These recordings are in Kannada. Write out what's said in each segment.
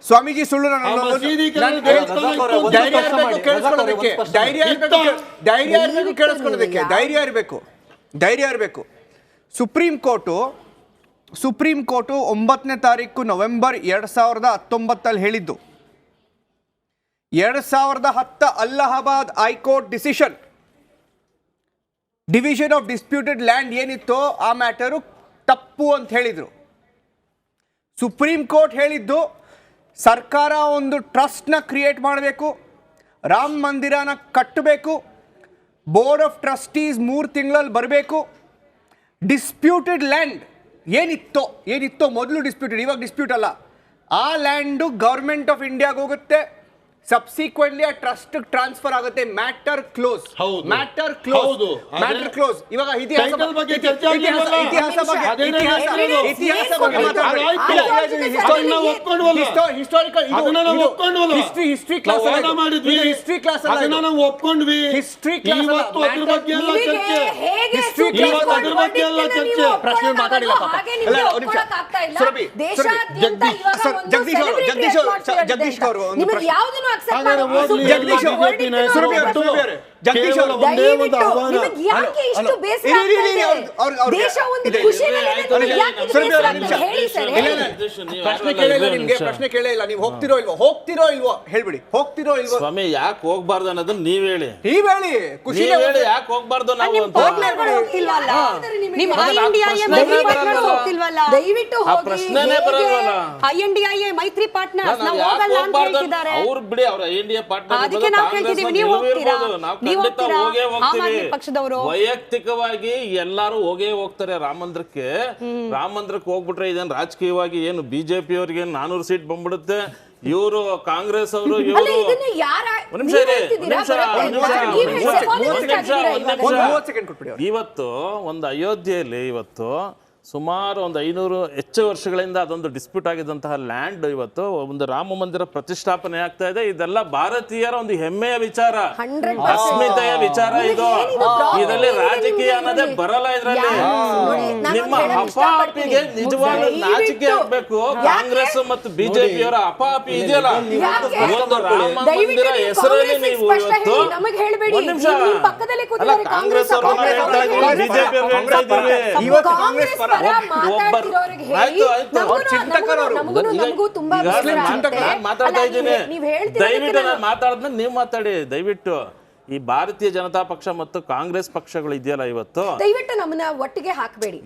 ಸ್ವಾಮೀಜಿ ಸುಳ್ಳು ಧೈರ್ಯ ಇರಬೇಕು. ಸುಪ್ರೀಂ ಕೋರ್ಟು 9ನೇ ತಾರೀಕು ನವೆಂಬರ್ 2019 ಹೇಳಿದ್ದು 2010 Allahabad high court decision division of disputed land ಏನಿತ್ತೋ ಆ ಮ್ಯಾಟರು ತಪ್ಪು ಅಂತ ಹೇಳಿದ್ರು. ಸುಪ್ರೀಂ ಕೋರ್ಟ್ ಹೇಳಿದ್ದು ಸರ್ಕಾರ ಒಂದು ಟ್ರಸ್ಟ್ನ ಕ್ರಿಯೇಟ್ ಮಾಡಬೇಕು, ರಾಮ ಮಂದಿರನ ಕಟ್ಟಬೇಕು, ಬೋರ್ಡ್ ಆಫ್ ಟ್ರಸ್ಟೀಸ್ 3 ತಿಂಗಳಲ್ಲಿ ಬರಬೇಕು. ಡಿಸ್ಪ್ಯೂಟೆಡ್ ಲ್ಯಾಂಡ್ ಏನಿತ್ತೋ ಮೊದಲು ಡಿಸ್ಪ್ಯೂಟೆಡ್, ಇವಾಗ ಡಿಸ್ಪ್ಯೂಟ್ ಅಲ್ಲ, ಆ ಲ್ಯಾಂಡು ಗೌರ್ಮೆಂಟ್ ಆಫ್ ಇಂಡಿಯಾಗೆ ಹೋಗುತ್ತೆ, ಸಬ್ಸಿಕ್ವೆಂಟ್ಲಿ ಆ ಟ್ರಸ್ಟ್ ಟ್ರಾನ್ಸ್ಫರ್ ಆಗುತ್ತೆ. Matter close. ಇವಾಗ ಇತಿಹಾಸ ಬಗ್ಗೆ ಹಿಸ್ಟ್ರಿ ಕ್ಲಾಸ್ ಜಗದೀಶ್ ಅವರು ಪ್ರಶ್ನೆ ಕೇಳಿಲ್ಲ. ನೀವು ಹೋಗ್ತಿರೋ ಇಲ್ವೋ ಹೇಳ್ಬಿಡಿ. ಹೋಗ್ತಿರೋ ಇಲ್ವೋ ಸ್ವಾಮಿ, ಯಾಕೆ ಹೋಗ್ಬಾರ್ದು ಅನ್ನೋದನ್ನ ನೀವ್ ಹೇಳಿ. ಖುಷಿ ಯಾಕೆ ಹೋಗ್ಬಾರ್ದು ನಾವು ಪ್ರಶ್ನೆನೇ ಬರಲ್ವಲ್ಲ. ಮೈತ್ರಿ ಪಾರ್ಟ್ನರ್ಸ್ ಅವ್ರು ಬಿಡಿ, ಅವ್ರ ಇಂಡಿಯಾ ಪಾರ್ಟ್ನರ್ ವೈಯಕ್ತಿಕವಾಗಿ ಎಲ್ಲಾರು ಹೋಗ್ತಾರೆ ರಾಮ ಮಂದಿರಕ್ಕೆ ಹೋಗ್ಬಿಟ್ರೆ ಇದೇನು ರಾಜಕೀಯವಾಗಿ ಏನು ಬಿಜೆಪಿ ಅವ್ರಿಗೆ 400 ಸೀಟ್ ಬಂದ್ಬಿಡುತ್ತೆ. ಇವರು ಕಾಂಗ್ರೆಸ್ ಅವರು ಇವತ್ತು ಒಂದು ಅಯೋಧ್ಯೆಯಲ್ಲಿ ಸುಮಾರು ಒಂದು 500 ಹೆಚ್ಚು ವರ್ಷಗಳಿಂದ ಅದೊಂದು ಡಿಸ್ಪ್ಯೂಟ್ ಆಗಿದ್ದಂತಹ ಲ್ಯಾಂಡ್ ಇವತ್ತು ಒಂದು ರಾಮ ಮಂದಿರ ಪ್ರತಿಷ್ಠಾಪನೆ ಆಗ್ತಾ ಇದೆ. ಇದೆಲ್ಲ ಭಾರತೀಯರ ಒಂದು ಹೆಮ್ಮೆಯ ವಿಚಾರ, ಅಸ್ಮಿತೆಯ ವಿಚಾರ. ಇದರಲ್ಲಿ ರಾಜಕೀಯ ಅನ್ನೋದೇ ಬರಲ್ಲ. ಇದರಲ್ಲಿ ನಿಮ್ಮ ಅಪಾಪಿಗೆ ನಿಜವಾದ ನಾಚಿಕೆ ಆಗ್ಬೇಕು. ಕಾಂಗ್ರೆಸ್ ಮತ್ತು ಬಿಜೆಪಿಯವರ ಅಪಾಪಿ ಇದೆಯಲ್ಲ, ಒಂದು ರಾಮ ಮಂದಿರ ಹೆಸರಲ್ಲಿ ನೀವು ಇವತ್ತು ಒಂದ್ ನಿಮಿಷ ಅಲ್ಲ, ಕಾಂಗ್ರೆಸ್ ಅವರು ಹೇಳ್ತಾ ಇದ್ದೀವಿ, ಬಿಜೆಪಿ ಅವರು ಹೇಳ್ತಾ ಇದ್ದೀವಿ. ಮಾತಾಡ್ತಾ ಇದ್ದೀನಿ, ದಯವಿಟ್ಟು ನಾನು ಮಾತಾಡಿದ್ಮೇಲೆ ನೀವು ಮಾತಾಡಿ. ದಯವಿಟ್ಟು ಈ ಭಾರತೀಯ ಜನತಾ ಪಕ್ಷ ಮತ್ತು ಕಾಂಗ್ರೆಸ್ ಪಕ್ಷಗಳು ಇದೆಯಲ್ಲ, ಇವತ್ತು ದಯವಿಟ್ಟು ನಮ್ಮನ್ನ ಒಟ್ಟಿಗೆ ಹಾಕಬೇಡಿ.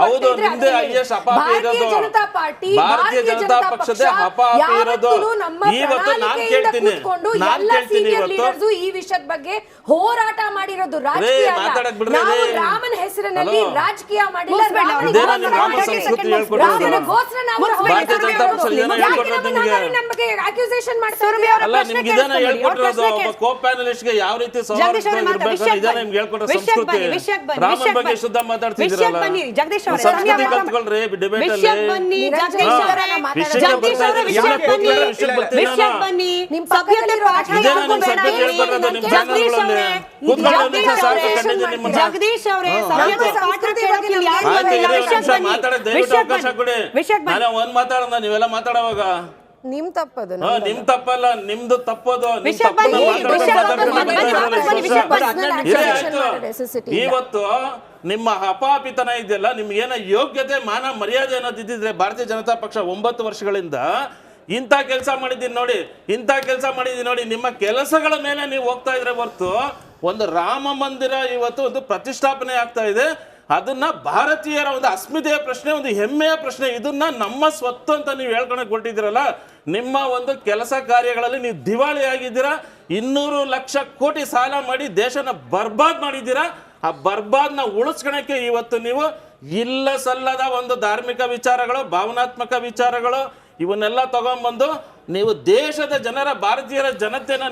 ಹೌದು, ನಿಮ್ದೇ ಹೈಯೆಸ್ಟ್ ಅಪಾಪಿ ಇರೋದು ಭಾರತೀಯ ಜನತಾ ಪಕ್ಷದ ಅಪಾಪಿ ಇರೋದು. ಇವತ್ತು ನಾನು ಕೇಳ್ತೀನಿ ಇವತ್ತು ಈ ವಿಷಯದ ಬಗ್ಗೆ ಹೋರಾಟ ಮಾಡಿರೋದು ಮಾತಾಡಕ್ ಬಿಡ್ರಿ. ರಾಮನ ಹೆಸರಿನಲ್ಲಿ ರಾಜಕೀಯ ಮಾಡಿಲ್ಲ. ರಾಮ ಸಂಸ್ಕೃತಿ ಹೇಳ್ಕೊಡೋದು ಭಾರತೀಯ ಜನತಾ ಪಕ್ಷ ಇದನ್ನ ಹೇಳ್ಕೊಟ್ರೆ ನಿಮಗೆ ಅಲ್ಲ, ನಿಮ್ಗೆ ಇದನ್ನ ಹೇಳ್ಕೊಟ್ಟಿರೋದು ಕೋ ಪ್ಯಾನಲಿಸ್ಟ್ ಗೆ ಯಾವ ರೀತಿ ನಿಮ್ಗೆ ಹೇಳ್ಕೊಟ್ರೆ ಸಂಸ್ಕೃತಿ. ರಾಮನ ಬಗ್ಗೆ ಶುದ್ಧ ಮಾತಾಡ್ತಿದ್ದೀರಲ್ಲ, ಸಂಸ್ಕೃತಿ ಕಲ್ತ್ಕೊಳ್ರಿ ಡಿಬೇಟ್ ಅಲ್ಲಿ. ಅವಕಾಶ ಕೊಡಿ. ನಾನು ಒಂದ್ ಮಾತಾಡೋಣ, ನೀವೆಲ್ಲ ಮಾತಾಡುವಾಗ ನಿಮ್ ತಪ್ಪದು, ನಿಮ್ ತಪ್ಪಲ್ಲ, ನಿಮ್ದು ತಪ್ಪದು. ಇವತ್ತು ನಿಮ್ಮ ಅಪಾಪಿತನ ಇದೆಯಲ್ಲ, ನಿಮ್ಗೇನ ಯೋಗ್ಯತೆ ಮಾನ ಮರ್ಯಾದೆ ಅನ್ನೋದಿದ್ರೆ ಭಾರತೀಯ ಜನತಾ ಪಕ್ಷ 9 ವರ್ಷಗಳಿಂದ ಇಂಥ ಕೆಲಸ ಮಾಡಿದ್ದೀನಿ ನೋಡಿ, ನಿಮ್ಮ ಕೆಲಸಗಳ ಮೇಲೆ ನೀವು ಹೋಗ್ತಾ ಇದ್ರೆ ಹೊರತು ಒಂದು ರಾಮ ಮಂದಿರ ಇವತ್ತು ಒಂದು ಪ್ರತಿಷ್ಠಾಪನೆ ಆಗ್ತಾ ಇದೆ. ಅದನ್ನ ಭಾರತೀಯರ ಒಂದು ಅಸ್ಮಿತೆಯ ಪ್ರಶ್ನೆ, ಒಂದು ಹೆಮ್ಮೆಯ ಪ್ರಶ್ನೆ. ಇದನ್ನ ನಮ್ಮ ಸ್ವತ್ತು ಅಂತ ನೀವು ಹೇಳ್ಕೊಳಕ್ ಹೊರಟಿದ್ದೀರಲ್ಲ, ನಿಮ್ಮ ಒಂದು ಕೆಲಸ ಕಾರ್ಯಗಳಲ್ಲಿ ನೀವು ದಿವಾಳಿ ಆಗಿದ್ದೀರಾ. 200 ಲಕ್ಷ ಕೋಟಿ ಸಾಲ ಮಾಡಿ ದೇಶನ ಬರ್ಬಾದ್ ಮಾಡಿದ್ದೀರಾ. ಆ ಬರ್ಬಾದ್ನ ಉಳಿಸ್ಕೊಳಕ್ಕೆ ಇವತ್ತು ನೀವು ಇಲ್ಲ ಸಲ್ಲದ ಒಂದು ಧಾರ್ಮಿಕ ವಿಚಾರಗಳು, ಭಾವನಾತ್ಮಕ ವಿಚಾರಗಳು ಇವನ್ನೆಲ್ಲ ತಗೊಂಡ್ಬಂದು ನೀವು ದೇಶದ ಜನರ, ಭಾರತೀಯರ ಜನತೆನ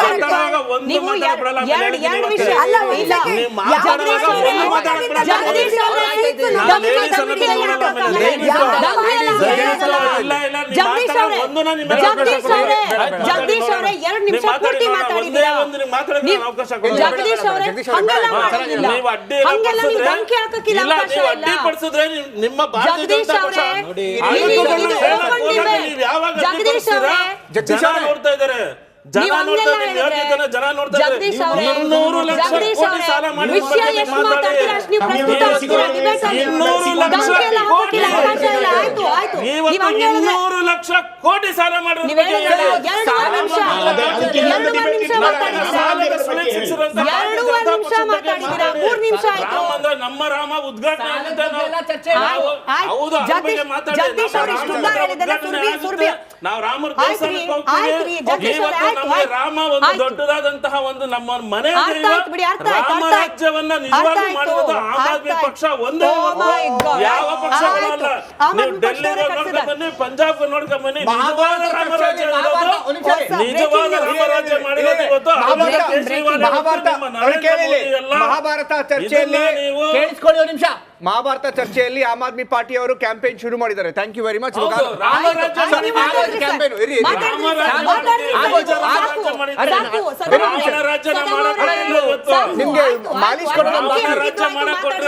ಮಾತಾಡುವಾಗ ಒಂದು ನೀವು ಮಾತಾಡಲ್ಲ ಎರಡು ವಿಷಯ ಅಲ್ಲ, ಒಂದ್ ಇಲ್ಲ. second. ನೀವು ಮಾತಾಡುವಾಗ ಜಗದೀಶ್ ಅವರೇ, ಒಂದು ಮಾತಾಡಲ್ಲ. ಜಗದೀಶ್ ಅವರೇ, ನಾನು ದಮ್ಮಿಗೆ ladies ಅನ್ನ ದಮ್ಮಿಗೆ ನೋಡಲ್ಲ, ಯಾಕೆ ಆಮೇಲೆ ಹಾಕಲ್ಲ? ladies ಯಾವ- ಅನ್ನ ದಮ್ಮಿಗೆ ladies ಯಾಕೆ ಅನ್ನ ಹಾಕಲ್ಲ? ಇಲ್ಲ, ಇಲ್ಲ, ನೀವು ಜಗದೀಶ್ ಮಾತಾಡೋ ಅವರೇ, ಒಂದನ್ನ ನಿಮ್ಗೆ ಜಗದೀಶ್ ಅವಕಾಶ ಅವರೇ, ಕೊಡಿ. ಜಗದೀಶ್ ಅವರೇ, 2 ನಿಮಿಷ ನೀವು ಪೂರ್ತಿ ಮಾತಾಡಿದ್ದೀರಾ. ಒಂದು ನೀವು ಮಾತಾಡೋಕೆ ಅವಕಾಶ ಕೊಡಿ. ಜಗದೀಶ್ ಅವರೇ, ಹಂಗೆಲ್ಲ ಮಾಡೋದಿಲ್ಲ. ನೀವು ಅಡ್ಡಿ ಹಂಗೆಲ್ಲ ನೀವು ಪಡಿಸಿದ್ರೆ ಧಮಕಿ ಹಾಕಕ್ಕಿಲ್ಲ, ಇಲ್ಲ, ಅವಕಾಶ ನೀವು ಇಲ್ಲ. ಅಡ್ಡಿ ಪಡಿಸಿದ್ರೆ ನಿಮ್ಮ ಭಾರತೀಯ ಜಗದೀಶ್ ಜನತಾ ಅವರೇ, ಪಕ್ಷ ನೋಡಿ, ಆಯೋಗಗಳನ್ನ ಇದು ಹೇಳಕ್ open ಹೋದಾಗ debate. ನೀವು ಯಾವಾಗ ಅಡ್ಡಿ ಜಗದೀಶ್ ಪಡಿಸ್ತೀರಾ? ಅವರೇ, ಜನ ನೋಡ್ತಾ ಇದ್ದಾರೆ, ಜನ ನೀವು ನೋಡ್ತಾ ಹಂಗೆಲ್ಲ ಇದ್ದಾರೆ, ಯೋಗ್ಯತೆನ ಜನ ನೋಡ್ತಾ ಜಗದೀಶ್ ಅವರೇ, ಇದ್ದಾರೆ. 200 ಲಕ್ಷ ಜಗದೀಶ್ ಕೋಟಿ ಅವರೇ, ಸಾಲ ಮಾಡಿ ವಿಷಯ ಎಷ್ಟು ಮಾತಾಡ್ತೀರಾ ಅಷ್ಟು ನೀವು ಪ್ರಸ್ತುತ ಆಗ್ತೀರಾ debate ಅಲ್ಲಿ. 200 ಲಕ್ಷ ಧಮಕಿ ಎಲ್ಲ ಹಾಕಕ್ಕಿಲ್ಲ, ಕೋಟಿ. ಅವಕಾಶ ಇಲ್ಲ. ಆಯ್ತು, ಆಯ್ತು. ಇವತ್ತು ನೀವು ಹಂಗೆ ಹೇಳಿದ್ರೆ 200 ಲಕ್ಷ ಕೋಟಿ ಸಾಲ ಮಾಡಿರೋ ನೀವು ಹೇಳಿದ್ರೆ 2 ನಿಮಿಷ ಮಾತಾಡಿದ್ದೀರಾ. ಸಾಲದ ಸುಳಿಗೆ ಸಿಕ್ಕಿಸಿರುವಂತ ಭಾರತೀಯ 2 ಜನತಾ ನಿಮಿಷ ಪಕ್ಷದ ಬಗ್ಗೆ ಮಾತಾಡಿದ್ದೀರಾ. ಮಾತಾಡಿ. 3 ನಿಮಿಷ ಆಯ್ತು. ರಾಮ ಅಂದ್ರೆ ನಮ್ಮ ರಾಮ ಉದ್ಘಾಟನೆ ಆಗುತ್ತೆ ನಾವು ಆಯ್ತು. ಹೌದು ಅದ್ರ ಬಗ್ಗೆ ಮಾತಾಡಿ. ಜಗದೀಶ್ ಅವ್ರು ಇಷ್ಟು ಉದ್ದ ಹೇಳಿದ್ದಾರೆ, ಸುರ್ಬಿ. ನಾವು ರಾಮರ ಆಯ್ತು ರೀ, ದೇವಸ್ಥಾನಕ್ಕೆ ಆಯ್ತು ರೀ, ಹೋಗ್ತೀವಿ. ಜಗದೀಶ್ ಅವ್ರೆ, ಇವತ್ತು ಆಯ್ತು, ನಮಗೆ ಆಯ್ತು. ರಾಮ ಒಂದು ಆಯ್ತು. ದೊಡ್ಡದಾದಂತಹ ಒಂದು ನಮ್ಮ ಮನೆ ಅರ್ಥ ದೈವ. ಆಯ್ತು ಬಿಡಿ, ಅರ್ಥ ಆಯ್ತು, ರಾಮ ಅರ್ಥ ಆಯ್ತು. ರಾಜ್ಯವನ್ನ ಅರ್ಥ ನಿಜವಾಗಿ ಆಯ್ತು, ಮಾಡಿರೋದು ಆಮ್ ಅರ್ಥ ಆದ್ಮಿ ಆಯ್ತು. ಪಕ್ಷ ಒಂದೇ Oh ಹೊರತು my God. ಯಾವ ಪಕ್ಷಗಳೂ ಅಲ್ಲ. ಆಯ್ತು. ಆಮ್ ನೀವು ಆದ್ಮಿ ಡೆಲ್ಲಿಗೆ ಪಕ್ಷದವರೇ ನೋಡ್ಕೊಂಡ್ ಕಟ್ಸಿದ್ದಾರೆ. ಬನ್ನಿ, ಪಂಜಾಬ್ ನೋಡ್ಕೊಂಡ್ ಬನ್ನಿ, ನಿಜವಾದ ಮಹಾಭಾರತ ರಾಮ ಚರ್ಚೆಯಲ್ಲಿ ರಾಜ್ಯ ಮಹಾಭಾರತ- ಇರೋದು ಒಂದು ನಿಮಿಷ. ನಿಜವಾದ ರಾಮ ರಾಜ್ಯ ಮಾಡಿರೋದು ಇವತ್ತು ಮಹಾಭಾರತ- ಅರವಿಂದ ಕೇಜ್ರಿವಾಲ್ ಮಹಾಭಾರತ ಇವತ್ತು ನಿಮ್ಮ ನರೇಂದ್ರ ಕೇಳಿಲಿ. ಮೋದಿ ಎಲ್ಲ ಮಹಾಭಾರತ ಚರ್ಚೆಯಲ್ಲಿ ಇದನ್ನ ನೀವು ಕೇಳಿಸ್ಕೊಳ್ಳಿ ಒಂದು ನಿಮಿಷ. ಮಹಾಭಾರತ ಚರ್ಚೆಯಲ್ಲಿ ಆಮ್ ಆದ್ಮಿ ಪಾರ್ಟಿ ಅವರು ಕ್ಯಾಂಪೇನ್ ಶುರು ಮಾಡಿದ್ದಾರೆ. Thank you very much. ಹೌದು, ರಾಮ ರಾಜ್ಯ ನೀವು ಮಾತಾಡ್ರಿ ಸರ್. ಕ್ಯಾಂಪೇನ್ ಇರಿ ಮಾತಾಡ್ರಿ ಸರ್, ರಾಮ ಮಾತಾಡ್ರಿ ಸರ್. ರಾಜ್ಯ ಸಾಕು, ಮಾಡಿದ್ದಾರೆ. ಸಾಕು, ರಾಮ ಸದಾ ಅವರೇ, ರಾಜ್ಯನ ಸದಾ ಮಾಡಕ್ ಅವರೇ, ಆಗಿಲ್ಲ ಇವತ್ತು. ಸಾಕು, ನಿಮ್ಗೆ ಆಯ್ತು, ಮಾಲಿಶ್ ಆಯ್ತು, ಕೊಡೋದು ಆಯ್ತು, ರಾಮ ಆಯ್ತು, ರಾಜ್ಯ ಆಯ್ತು, ಮಾಡಕ್ ಮಾತಾಡಿ.